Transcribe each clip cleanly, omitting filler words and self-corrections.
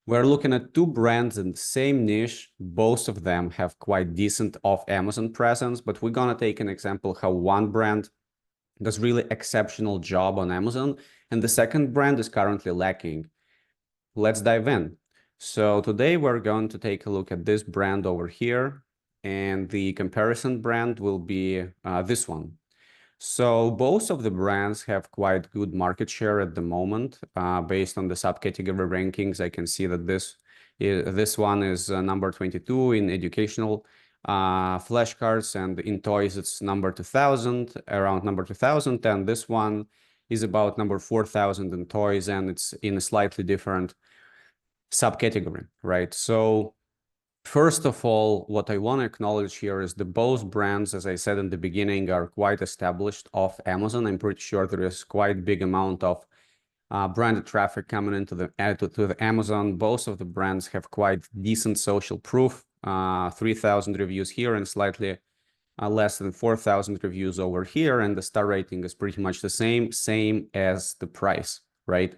We're looking at two brands in the same niche. Both of them have quite decent off-Amazon presence, but we're gonna take an example how one brand does really exceptional job on Amazon, and the second brand is currently lacking. Let's dive in. So today we're going to take a look at this brand over here, and the comparison brand will be this one. So both of the brands have quite good market share at the moment. Based on the subcategory rankings, I can see that this one is number 22 in educational flashcards, and in toys it's number 2000, around number 2000, and this one is about number 4000 in toys, and it's in a slightly different subcategory, right? So first of all, what I want to acknowledge here is that both brands, as I said in the beginning, are quite established off Amazon. I'm pretty sure there is quite big amount of branded traffic coming into the Amazon. Both of the brands have quite decent social proof, 3,000 reviews here and slightly less than 4,000 reviews over here. And the star rating is pretty much the same as the price, right?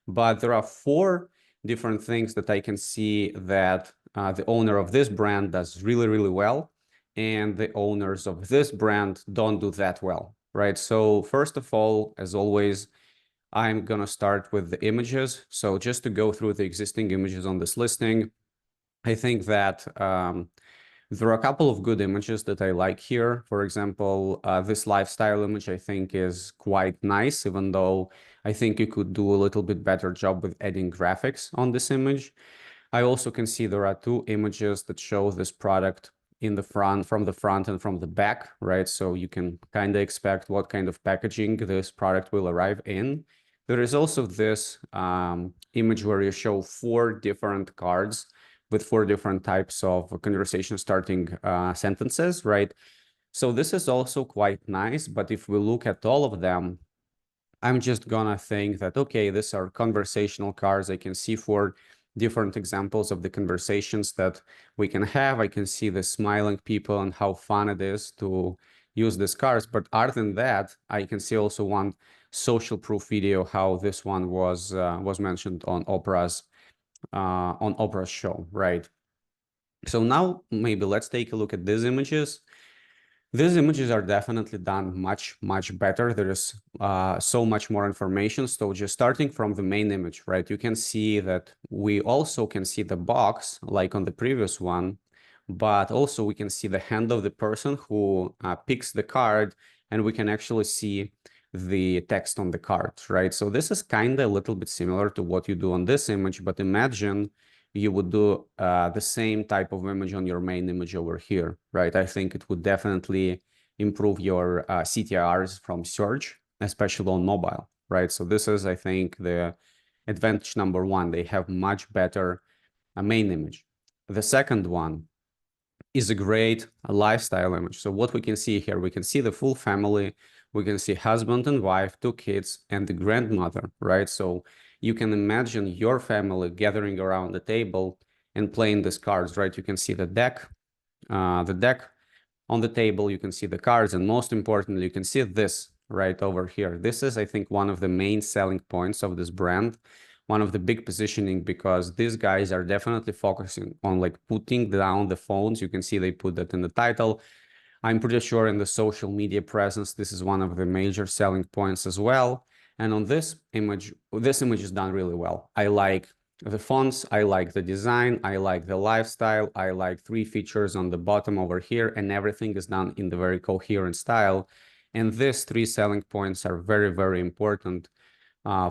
But there are four different things that I can see that the owner of this brand does really, really well, and the owners of this brand don't do that well, right? So first of all, as always, I'm gonna start with the images. So just to go through the existing images on this listing, I think that there are a couple of good images that I like here. For example, this lifestyle image I think is quite nice, even though I think you could do a little bit better job with adding graphics on this image. I also can see there are two images that show this product in the front, from the front and from the back, right? So you can kind of expect what kind of packaging this product will arrive in. There is also this image where you show four different cards with four different types of conversation starting sentences, right? So this is also quite nice, but if we look at all of them, I'm just gonna think that, okay, these are conversational cards. I can see four different examples of the conversations that we can have. I can see the smiling people and how fun it is to use these cards. But other than that, I can see also one social proof video, how this one was mentioned on Oprah's show, right? So now maybe let's take a look at these images. These images are definitely done much, much better. There is so much more information. So just starting from the main image, right? You can see that we also can see the box like on the previous one, but also we can see the hand of the person who picks the card, and we can actually see the text on the card, right? So this is kind of a little bit similar to what you do on this image, but imagine you would do the same type of image on your main image over here, right? I think it would definitely improve your CTRs from search, especially on mobile, right? So this is, I think, the advantage number one. They have much better main image. The second one is a great lifestyle image. So what we can see here, we can see the full family, we can see husband and wife, two kids, and the grandmother, right? So you can imagine your family gathering around the table and playing these cards, right? You can see the deck on the table, you can see the cards, and most importantly, you can see this right over here. This is, I think, one of the main selling points of this brand, one of the big positioning, because these guys are definitely focusing on like putting down the phones. You can see they put that in the title. I'm pretty sure in the social media presence, this is one of the major selling points as well. And on this image is done really well. I like the fonts, I like the design, I like the lifestyle, I like three features on the bottom over here, and everything is done in the very coherent style. And these three selling points are very, very important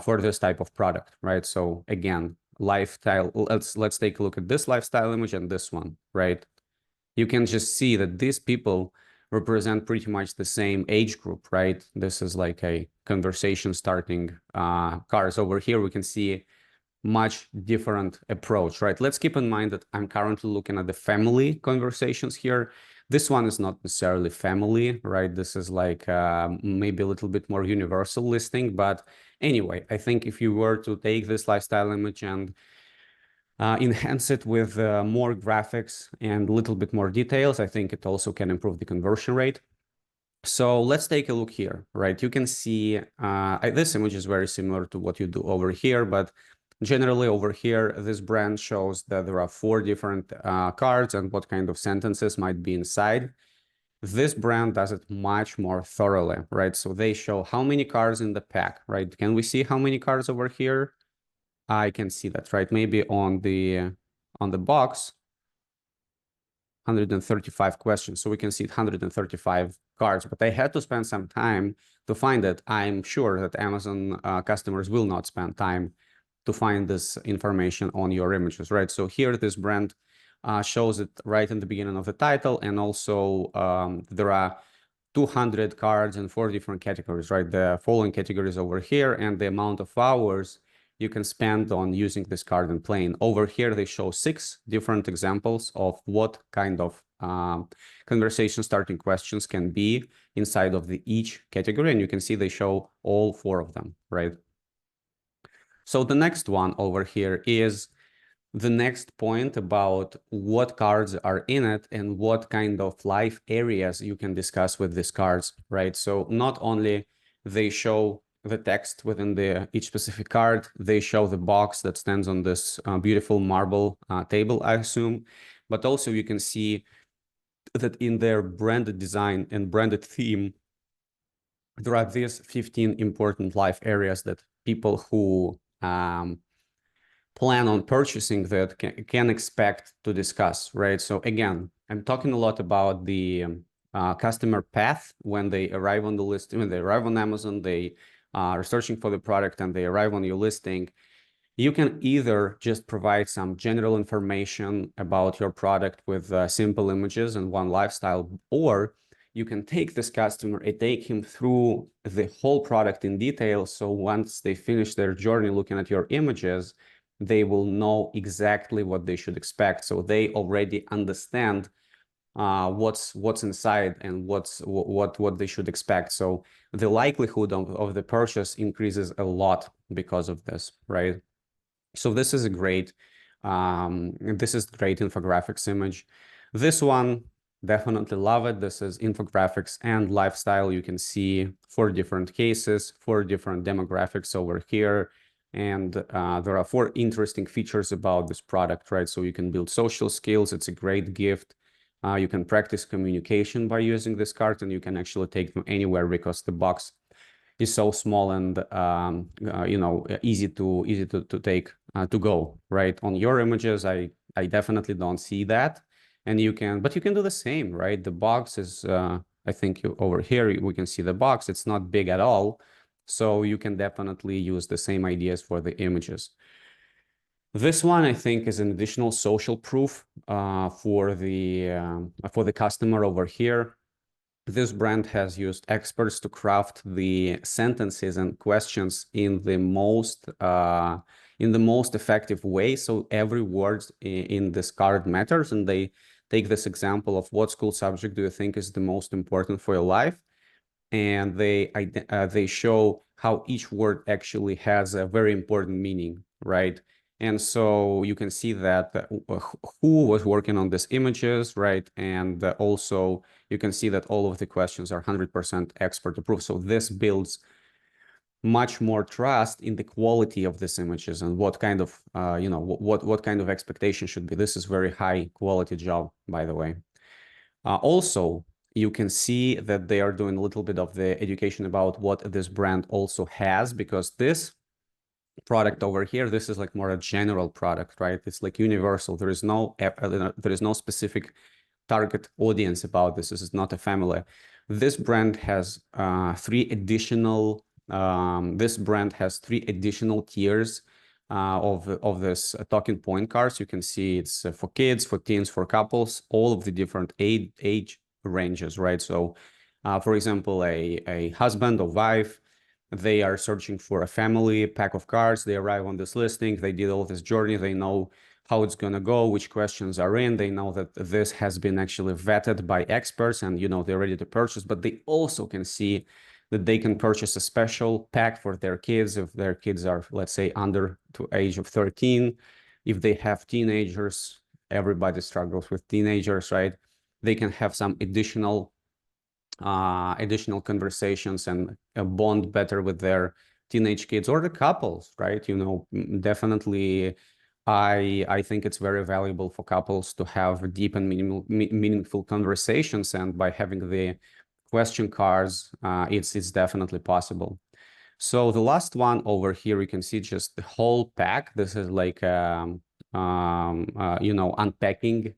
for this type of product, right? So again, lifestyle, let's take a look at this lifestyle image and this one, right? You can just see that these people represent pretty much the same age group, right? This is like a conversation starting cars. Over here, we can see much different approach, right? Let's keep in mind that I'm currently looking at the family conversations here. This one is not necessarily family, right? This is like maybe a little bit more universal listing. But anyway, I think if you were to take this lifestyle image and enhance it with more graphics and a little bit more details, I think it also can improve the conversion rate. So let's take a look here, right? You can see this image is very similar to what you do over here, but Generally over here, this brand shows that there are 4 different cards and what kind of sentences might be inside. This brand does it much more thoroughly, right? So they show how many cards in the pack, right? Can we see how many cards over here? I can see that, right? Maybe on the box, 135 questions. So we can see 135 cards, but I had to spend some time to find it. I'm sure that Amazon customers will not spend time to find this information on your images, right? So here, this brand shows it right in the beginning of the title. And also there are 200 cards in 4 different categories, right? The following categories over here and the amount of hours you can spend on using this card and playing. Over here, they show 6 different examples of what kind of conversation starting questions can be inside of each category. And you can see they show all 4 of them, right? So the next one over here is the next point about what cards are in it and what kind of life areas you can discuss with these cards, right? So not only they show the text within each specific card, they show the box that stands on this beautiful marble table, I assume, but also you can see that in their branded design and branded theme, there are these 15 important life areas that people who plan on purchasing that can expect to discuss, right? So again, I'm talking a lot about the customer path when they arrive on the listing, when they arrive on Amazon, they are searching for the product and they arrive on your listing. You can either just provide some general information about your product with simple images and one lifestyle, or you can take this customer and take him through the whole product in detail. So once they finish their journey looking at your images, they will know exactly what they should expect. So they already understand what's inside and what they should expect. So the likelihood of the purchase increases a lot because of this, right? So this is a great infographics image. This one, definitely love it. This is infographics and lifestyle. You can see 4 different cases, 4 different demographics over here. And there are 4 interesting features about this product, right? So you can build social skills. It's a great gift. You can practice communication by using this card, and you can actually take them anywhere because the box is so small and easy to take to go, right? On your images, I definitely don't see that, and you can do the same, right? The box is I think over here we can see the box. It's not big at all, so you can definitely use the same ideas for the images. This one, I think, is an additional social proof for the customer over here. This brand has used experts to craft the sentences and questions in the most effective way. So every word in this card matters, and they take this example of what school subject do you think is the most important for your life, and they show how each word actually has a very important meaning, right? And so you can see that who was working on these images, right? And also you can see that all of the questions are 100% expert approved. So this builds much more trust in the quality of these images and what kind of, what kind of expectation should be. This is very high quality job, by the way. Also, you can see that they are doing a little bit of the education about what this brand also has, because this product over here, this is like more a general product, right? It's like universal. There is no specific target audience about this. This is not a family. This brand has 3 additional tiers of this talking point cards. You can see it's for kids, for teens, for couples, all of the different age ranges, right? So for example, a husband or wife, they are searching for a family pack of cards. They arrive on this listing. They did all this journey. They know how it's going to go, which questions are in. They know that this has been actually vetted by experts and, they're ready to purchase, but they also can see that they can purchase a special pack for their kids if their kids are, let's say, under to age of 13. If they have teenagers, everybody struggles with teenagers, right? They can have some additional conversations and bond better with their teenage kids or the couples, right? You know, definitely I think it's very valuable for couples to have deep and meaningful conversations, and by having the question cards, it's definitely possible. So the last one over here, you can see just the whole pack. This is like you know, unpacking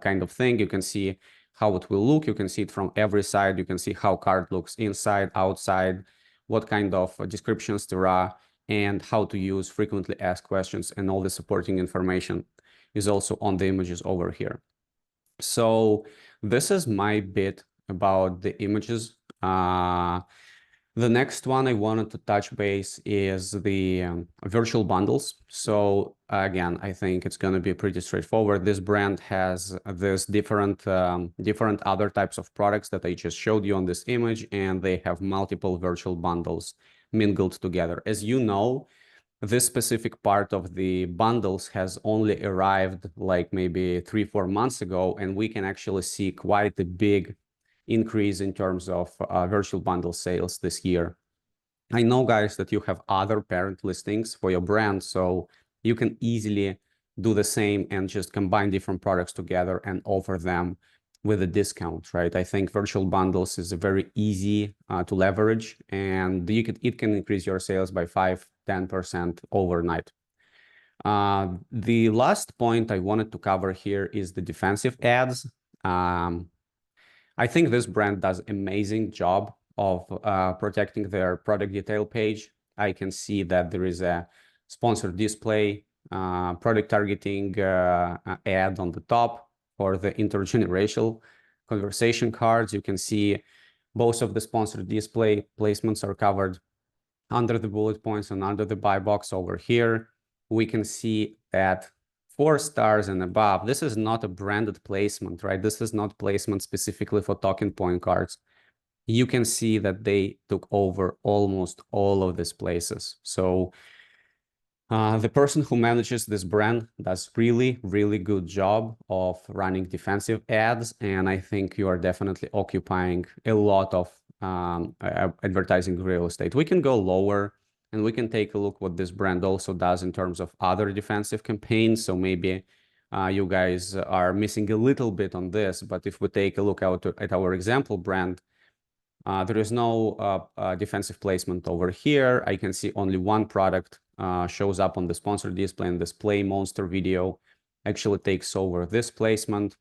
kind of thing. You can see how it will look. You can see it from every side. You can see how card looks inside, outside, what kind of descriptions there are, and how to use frequently asked questions, and all the supporting information is also on the images over here. So this is my bit about the images. The next one I wanted to touch base is the virtual bundles. So again, I think it's going to be pretty straightforward. This brand has this different other types of products that I just showed you on this image, and they have multiple virtual bundles mingled together. As you know, this specific part of the bundles has only arrived like maybe 3-4 months ago, and we can actually see quite a big increase in terms of virtual bundle sales this year. I know, guys, that you have other parent listings for your brand, so you can easily do the same and just combine different products together and offer them with a discount, right? I think virtual bundles is very easy to leverage, and it can increase your sales by 5-10% overnight. The last point I wanted to cover here is the defensive ads. I think this brand does amazing job of protecting their product detail page. I can see that there is a sponsored display, product targeting ad on the top for the intergenerational conversation cards. You can see both of the sponsored display placements are covered under the bullet points and under the buy box over here. We can see that 4 stars and above, this is not a branded placement, right? This is not placement specifically for talking point cards. You can see that they took over almost all of these places. So the person who manages this brand does really, really good job of running defensive ads. And I think you are definitely occupying a lot of advertising real estate. We can go lower and we can take a look what this brand also does in terms of other defensive campaigns. So maybe you guys are missing a little bit on this, but if we take a look at our example brand, there is no defensive placement over here. I can see only one product shows up on the sponsored display, and this Play Monster video actually takes over this placement.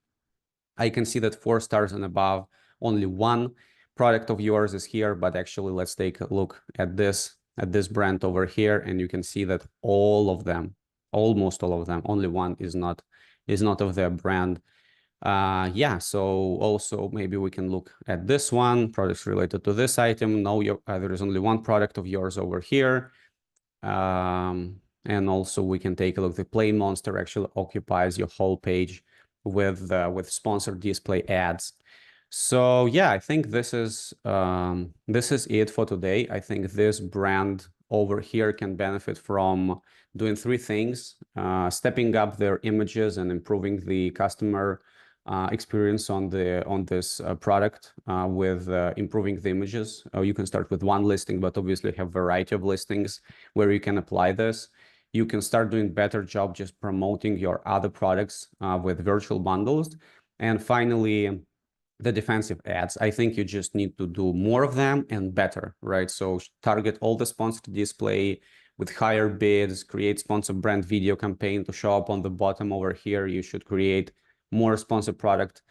I can see that 4 stars and above, only one product of yours is here, but actually let's take a look at this brand over here, and you can see that all of them, almost all of them, only one is not of their brand. Yeah, so also maybe we can look at this one, products related to this item. No, there is only one product of yours over here. And also we can take a look. The Play Monster actually occupies your whole page with sponsored display ads. So yeah, I think this is it for today. I think this brand over here can benefit from doing 3 things: stepping up their images and improving the customer experience on this product with improving the images. You can start with one listing, but obviously have a variety of listings where you can apply this. You can start doing better job just promoting your other products with virtual bundles. And finally, the defensive ads. I think you just need to do more of them and better, right? So target all the sponsored display with higher bids, create sponsored brand video campaign to show up on the bottom over here. You should create more sponsored product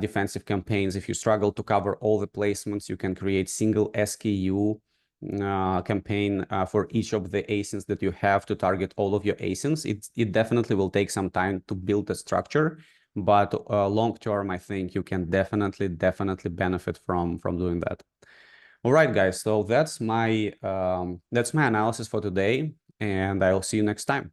defensive campaigns. If you struggle to cover all the placements, you can create single SKU campaign for each of the ASINs that you have to target all of your ASINs. It definitely will take some time to build a structure, but long term, I think you can definitely benefit from doing that. All right, guys. So that's my analysis for today, and I'll see you next time.